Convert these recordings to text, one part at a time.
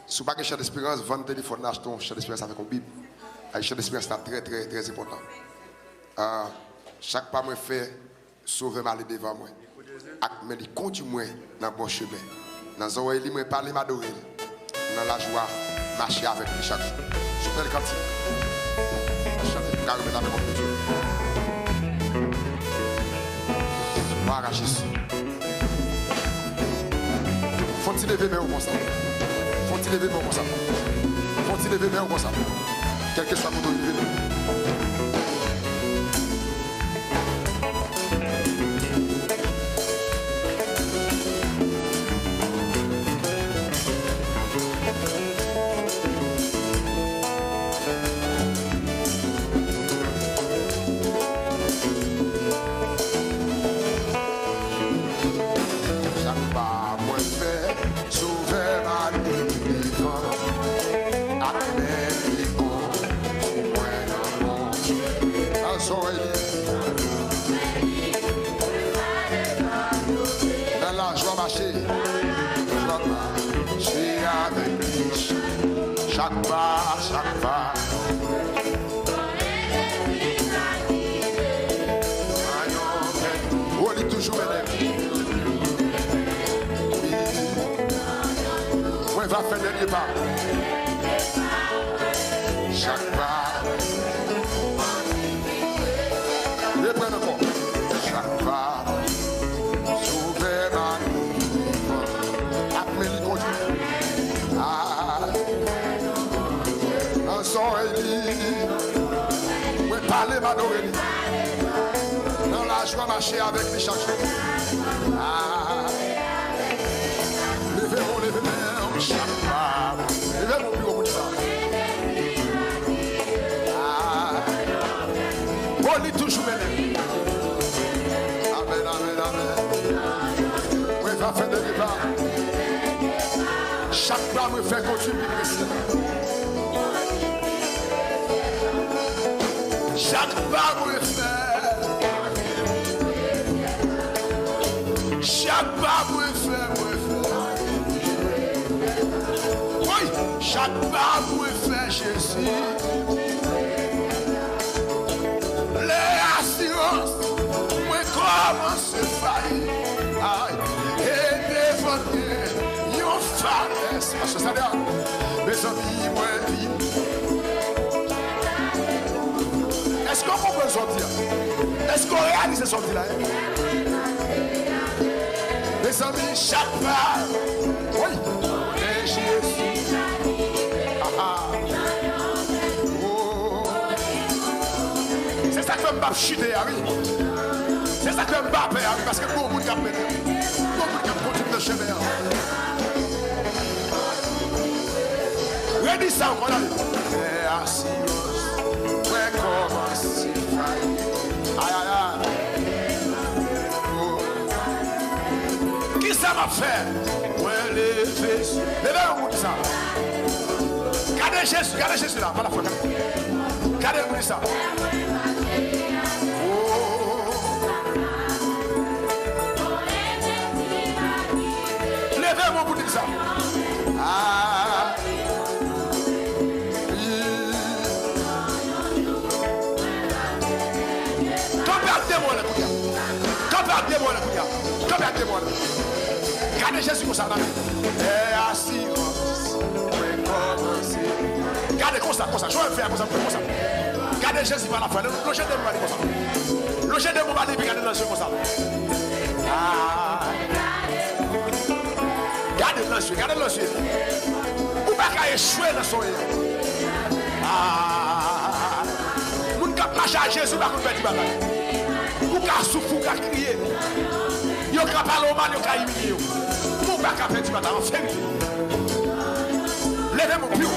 Si vous n'avez pas de chant d'espérance, vendez le téléphone, achetez un chant d'espérance avec une Bible. Le chant d'espérance est très, très, très important. Chaque pas que je fais, sauver mal devant moi. Mais il continue dans le bon chemin. Dans les oreilles, il me parle, m'adorer. Dans la joie, marcher avec lui chaque jour. Je fais le cantique. Chantez pour carrément avec mon Dieu. Gloire à Jésus. Faut-il lever mes mains comme ça? Faut-il lever mes mains comme ça? Faut-il lever mes mains comme ça? Quel que soit mon dos, dans la joie marcher avec lui chaque pas. Oh, il est toujours élève. On va faire le dernier pas. Chaque pas. Reprends encore. Chaque pas. Sauver ma vie. Après le conduit. Un son et oui, parler m'adorer. Dans la joie marcher avec lui chaque jour. Levez-moi, levez-moi. Chaque pas. Levez-moi plus haut pour ça. On est toujours mené. Amen, amen, amen. Oui, va faire des débats. Chaque pas me fait continuer de rester. Chaque pas me fait. Chaque pas me fait. Oui, chaque pas me fait Jésus. Comment se faillir et défendre une femme? Parce que ça dit, mes amis, moi, est-ce qu'on peut sortir? Est-ce qu'on réalise sortir là? Mes amis, chaque pas, oui, et Jésus. C'est ça que je me chuter, oui. C'est ça que je me bats, parce que beaucoup de monde qui a mené. Beaucoup de continue de chemin. Redis ça encore là. Qui ça m'a fait? Levez-vous ça. Gardez Jésus là, pas la foi. Gardez-vous ça. Levez-moi pour dire ça. Gardez Jésus comme ça. Gardez comme ça. Je vais faire comme ça. Gardez Jésus par la foi. Logez de moi comme ça. Logez de moi et gardez dans le comme ça. Gardez dans le yeux. Vous ne pouvez pas échouer dans son yeux. Vous ne pouvez pas marcher à Jésus par contre petit bagaille. Vous pouvez souffrir, vous pouvez crier. Vous pouvez parler au mal, vous pouvez humilier. Vous ne pouvez pas faire petit bagaille en vérité. Levez-moi plus haut.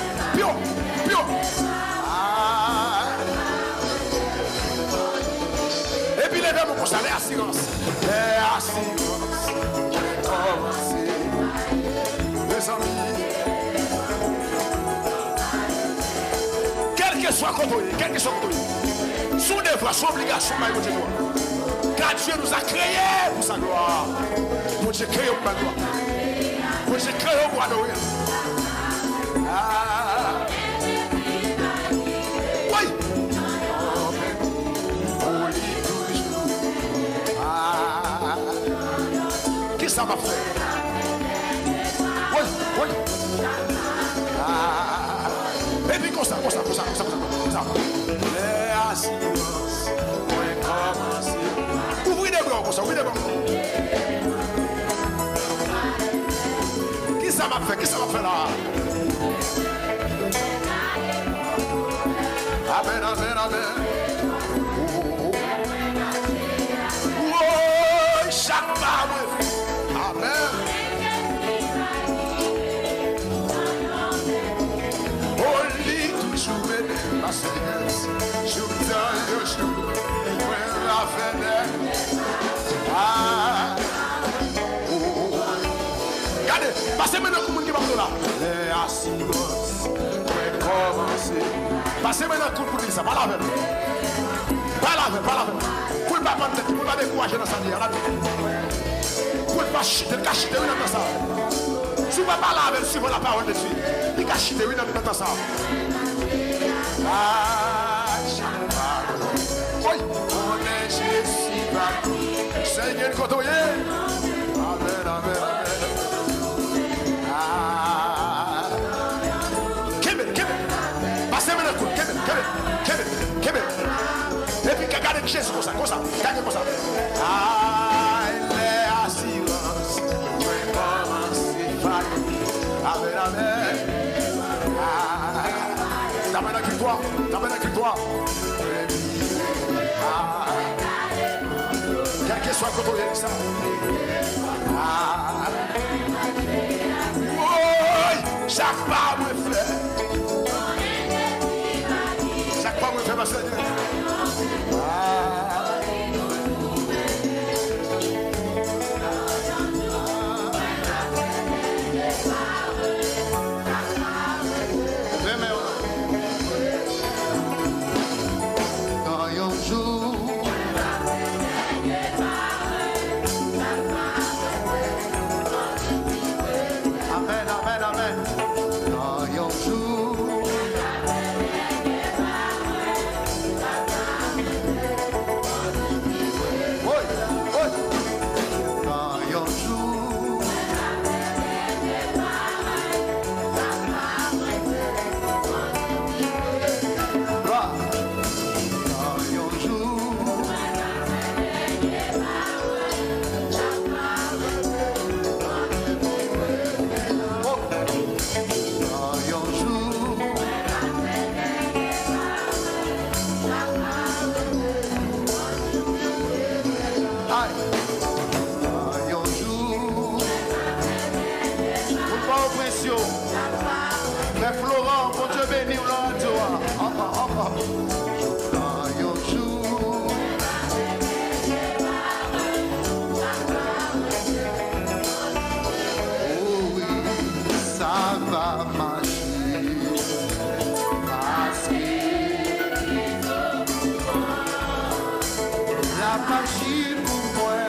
Et puis levez-moi pour ça, les assurances. Mes amis, quel que soit côté, son devoir, son obligation, car Dieu nous a créés pour sa gloire. Pour Dieu créé pour sa gloire. Pour Dieu créé pour adorer. m'a fait. Oui, oui. Et puis comme ça. Les assurances ont commencé. Ouvrez des bras comme ça, ouvrez des bras. Qui ça m'a fait? Qui ça m'a fait là? Amen, amen, amen. Oh, chaque parole. Amen. Only to show me my sins. Show me your shoe. When I finish. Ah. Oh. Regardez, passez maintenant comme un qui va là. Les assurances vont commencer. Passez maintenant coup pour dire ça. Pas la même. Pas la même. Pour ne pas prendre tête, pour ne pas décourager dans sa vie. Pour ne pas chuter, cacher dans ça. Si vous ne parlez pas avec suivant la parole de Dieu, il va chuter dans ça. Ah, oui, on est Jésus. Seigneur, quand on est. Amen, amen, amen. Ah. Kébé. Passez maintenant coup. Kébé. Et puis, regardez Jésus comme ça. Regardez comme ça. Ah, les assurances. Amen, amen. Ah. T'amènes la victoire. Ah. Quel que soit le côté de ça. Ah. Oui, chaque pas me fait. Chaque pas me fait ma Seigneur. Mais Florent, pour Dieu béni, on l'a dit. Oh oui, ça va marcher. Parce que la magie pour moi,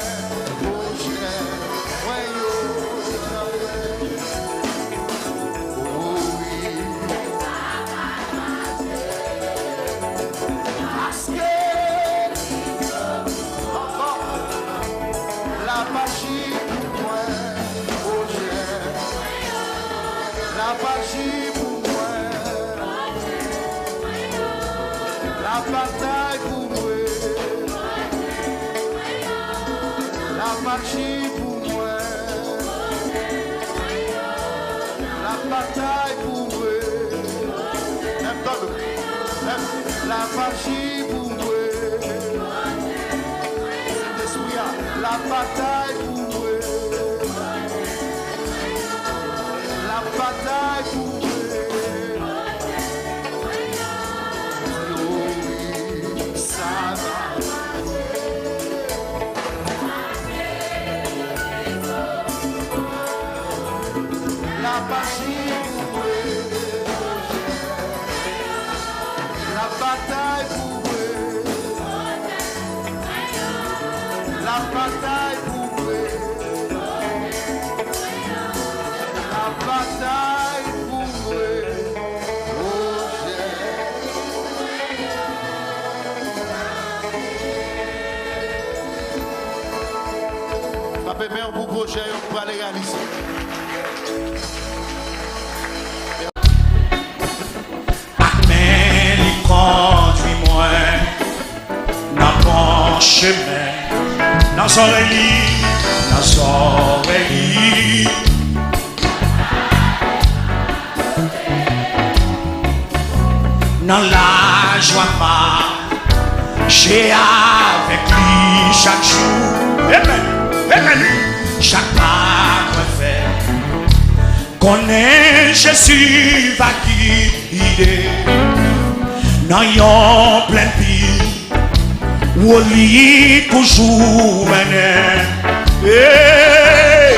pour j'ai, la magie pour moi, la bataille pour moi, la magie pour moi, la bataille pour moi, la magie pour moi, la bataille pour moi. Bataille pour moi. Oui, ça va. La magie pour moi. La bataille pour moi. La bataille pour moi. projet on va les réaliser. Mais il conduit-moi dans mon chemin, dans son oreille, dans son oreille. Dans la joie marcher avec lui chaque jour. Amen. Chaque pas qu'on fait, connaît Jésus va guider. Dans yon plein vie, où lui toujours mener. Hey!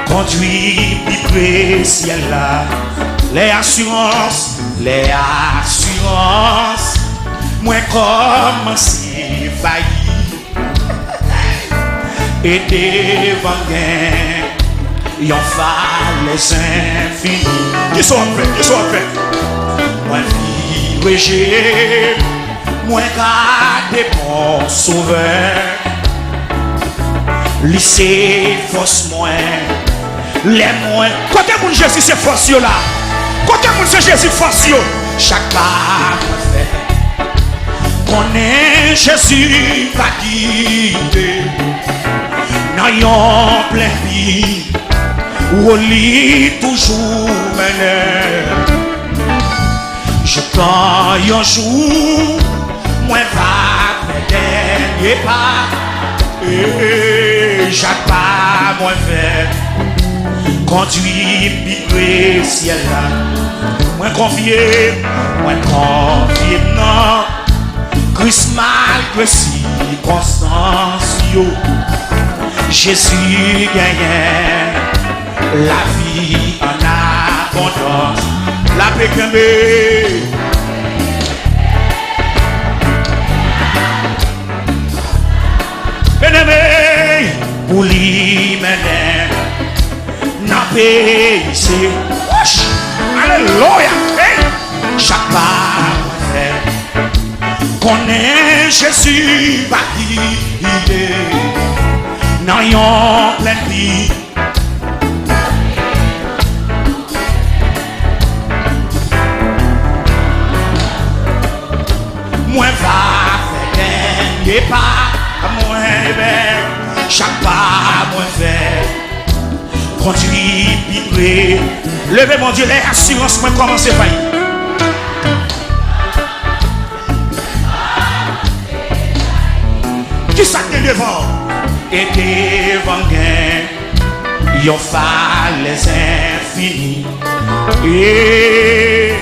Conduit pipe ciel là, les assurances, moi comme si failli, et devant gain, y'en fa les infinis. Qui sont fait, moi vivre j'ai, moi garder mon sauveur, lycée force moins. Les moins. Côté mon Jésus c'est force là. Côté mon c'est Jésus force. Chaque pas fait. Connaît Jésus va guider. Dans yon plein vie. Où lui toujours mener. Je prends un jour. Moi va faire dernier pas. Et chaque pas moi fait. Conduit pipe ciel là, moi confié non. Christ malgré circonstance yo, Jésus gagne la vie en abondance. La paix que bien-aimé pour lui mener. N'a ici. Alléluia. Chaque pas fait. Connaît Jésus va guider. Dans yon plein vie. Moi va faire dernier pas. Moi chaque pas moi fait. Conduit, pipe, levez mon Dieu, les assurances, moi commencer par qui ça t'est devant? Et devant gain, y'en fa les infinis. Et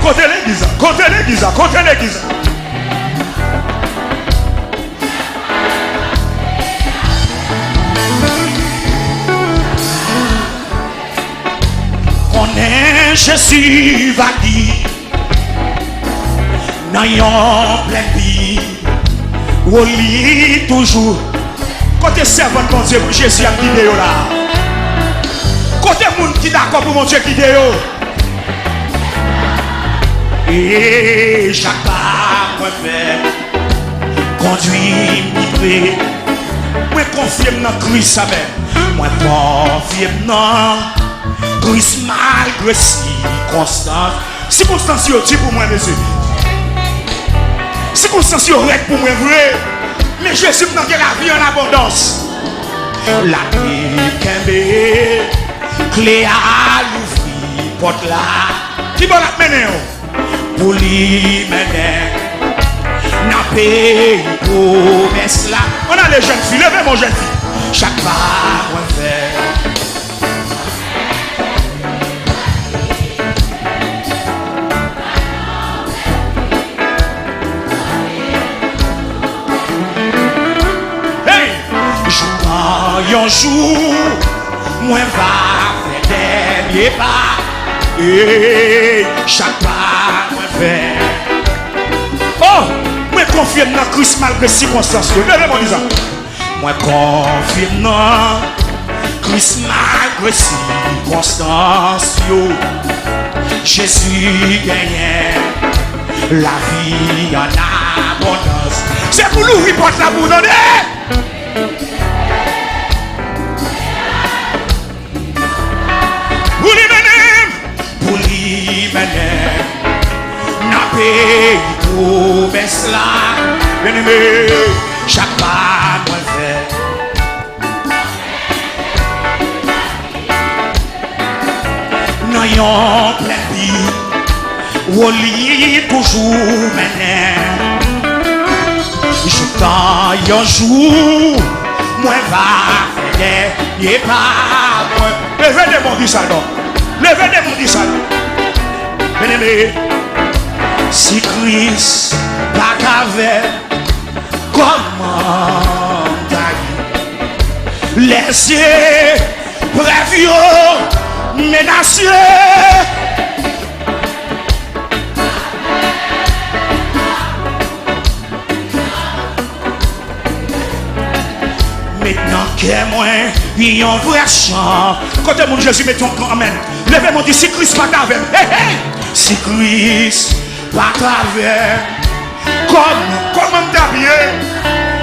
côté l'église. Jésus va dire dans yon plein vie où lui toujours côté servant mon Dieu pour Jésus a guidé là côté monde qui d'accord pour mon Dieu guidé et chaque pas moi fait conduit pipe moi confirme dans Christ même moi confirme non Christ malgré circonstances yo dit pour moi monsieur circonstances yo règle pour moi vrai mais Jésus n'a la vie en abondance la vie clé à l'ouvrir porte là qui va la mener pour lui mener n'a pays promesse là on a les jeunes filles levez mon jeune fille chaque pas moi fait. Un jour, moi va faire dernier pas. Et chaque pas, moi fait. Oh, moi confirme dans Christ malgré circonstances. Levez mon disant. Moi confirme dans Christ malgré circonstances, Jésus gagne la vie en abondance. C'est pour nous qui porte la boule, pour lui mener, n'a pays pour cela, bien-aimé, chaque pas moi fait. N'ayons plein vie, ou lit toujours mener. Je t'en un jour, moi va faire, n'est pas moi. Levez des mondes du salon. Levez des mondes du salon. Bien-aimé, si Christ pas qu'avait, comment t'aille? Laissez prévieux, menacé. Maintenant que moi, il y a un vrai chant. Quand mon Jésus met ton camp, amen. Levez-moi, dit si Christ pas t'avait. Hey, hey. Si Christ pas t'avait. Comment t'habiller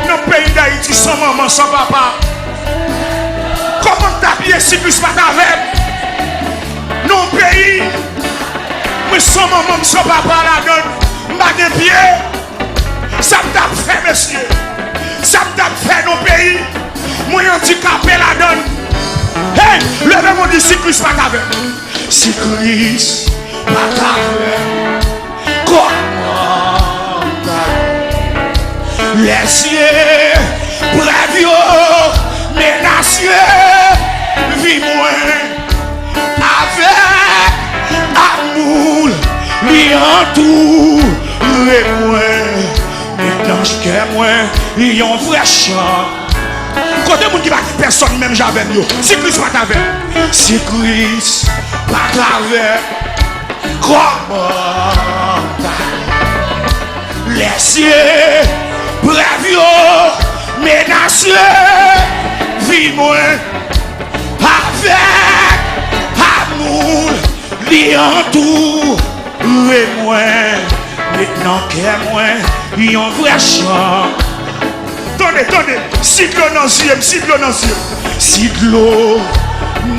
dans le pays d'Haïti sans maman, sans papa? Comment t'habiller si Christ pas t'avait? Dans le pays, mais sans maman, sans papa la donne. Pas de pied. Ça t'a fait, monsieur. Ça t'a fait nos pays. Moi handicapé la donne. Hey, levez-moi dit si Christ pas t'avait. Si Christ pas t'avait. Comment les cieux prévieux, menacés, vis-moi avec amour, lui entoure, et moi, maintenant je qu'aime moi, il y a un vrai chant. Quand il y a qui va personne même j'avais mieux. Si Christ pas t'avait. Si Christ pas t'avait. Comment les cieux prévieux, menacés, vis-moi avec amour, li entoure, et moi, maintenant qu'est moi, il y a un vrai chant. Tenez, si de l'eau dans les yeux, si de l'eau dans les yeux, si de l'eau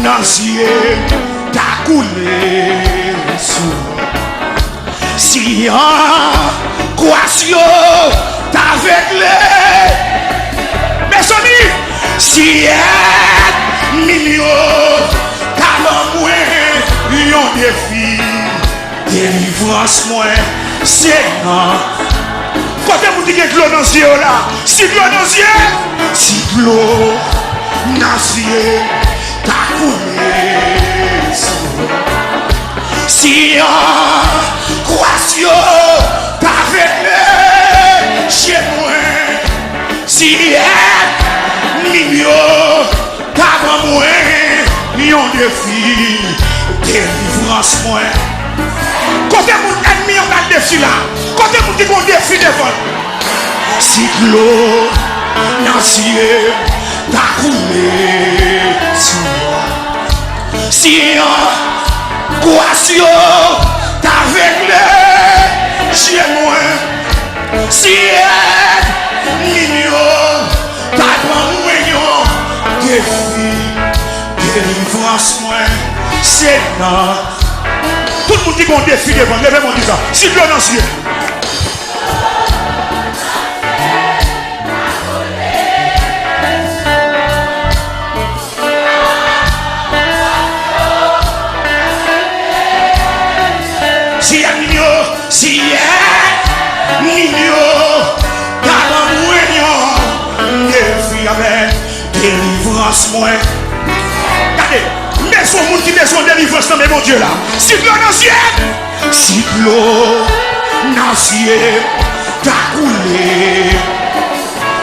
dans les yeux, t'as coulé sous. Si en croation, t'as réglé. Mes amis, si un million, t'as l'envoué, un défi, délivrance moi, c'est non. Quand vous dites que l'eau dans les yeux là, si l'eau dans les yeux, si l'eau dans les yeux, t'as coulé sous. Si en croation, t'as réglé chez moi. Si un million, t'as dans moi, un défi, délivrance moi. Quand mon ennemi en a le défi là, quand vous dites qu'on défi devant. Si l'eau dans les yeux, t'as coulé sous moi. Si en croation, t'as réglé chez moi. Si un million, t'as dans moi, défi, délivrance moi, c'est non. Tout le monde dit qu'on défi devant, levez-moi dit ça. Si l'eau dans les yeux. Si un million, t'as dans le défi avec délivrance moi. Regardez, mais son monde qui besoin de délivrance dans mon Dieu là. Si l'eau dans le ciel, si l'eau dans le ciel, t'as coulé.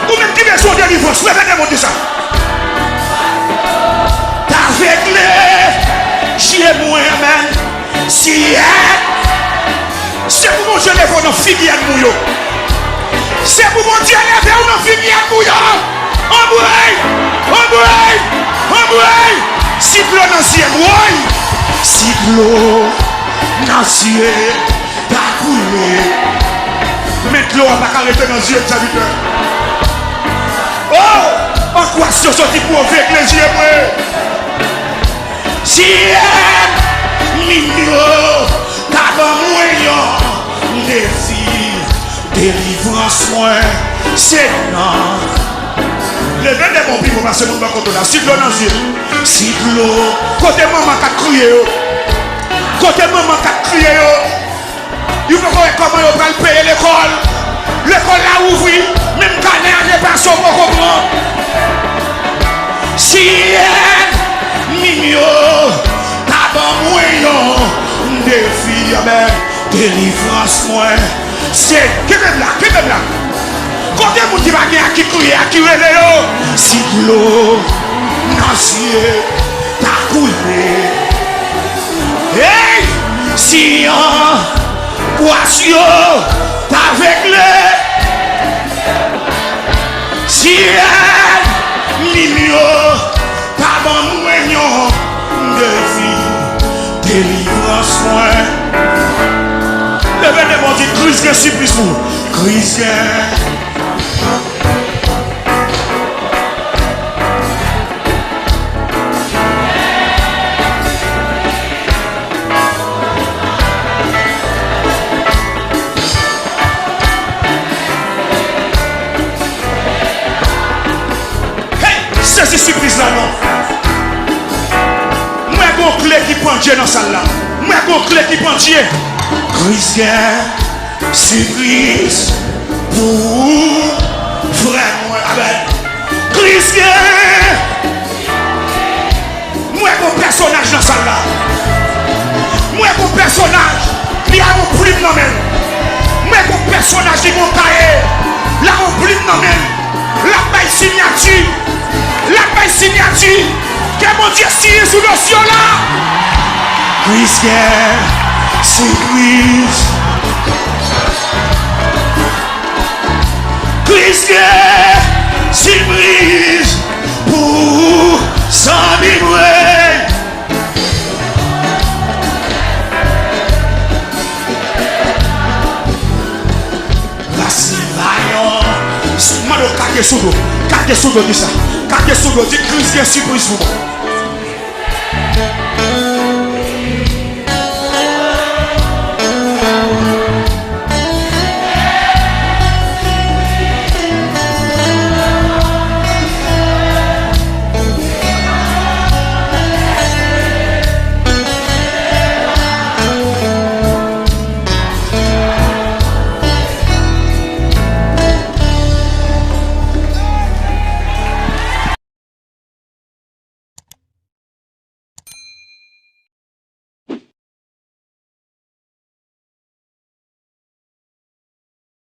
Ou même qui besoin de délivrance, levez-moi de ça. T'as réglé chez moi, amen. Si c'est pour mon Dieu lever dans filière mouillot. C'est pour mon Dieu lever dans filière mouillot. Cyclone dans ciel, oui. Cyclone dans ciel, t'as coulé. Mettre l'eau à pas arrêter dans ciel, ça vite. Oh, en quoi ce sorti pour avec les yeux, moi. Ciel, mignon, t'as pas moyen. Défi, délivrance, moi, c'est non. Levez des bons pour passer mon bac contre la cyclone dans ciel. Cyclone, côté maman qui a crié, côté maman qui a crié, il faut voir comment on va payer l'école. L'école l'a ouvert, même quand elle n'est pas sur mon comprendre. Si elle, mignon, t'as pas moyen, défi, délivrance, moi, c'est qui même là. Quand vous qui va gagner, qui crie, qui relève, si l'eau, nancier, t'as coulé. Hey, si un poisson, t'as réglé. Si un mignon, t'as bon moignon, de vie, délivrance, moi. Levez des bons dit, Christ, surprise pour Christ. C'est surprise là non. Moi j'ai une clé qui prend Dieu dans salle là. Moi j'ai une clé qui prend Dieu. Christian, surprise pour frère moi. Christian, moi j'ai un personnage dans salle là. Moi j'ai un personnage qui a un plume dans même. Moi j'ai un personnage qui m'a cahier. Là un plume dans même. La paille signature. La paix signature que mon Dieu signe sous le ciel là. Christian, surprise. Christian, surprise pour sans vibrer. La Sylvain, Mano, kake sous l'eau, dit ça. Kake sous l'eau, dit Christian, surprise pour moi.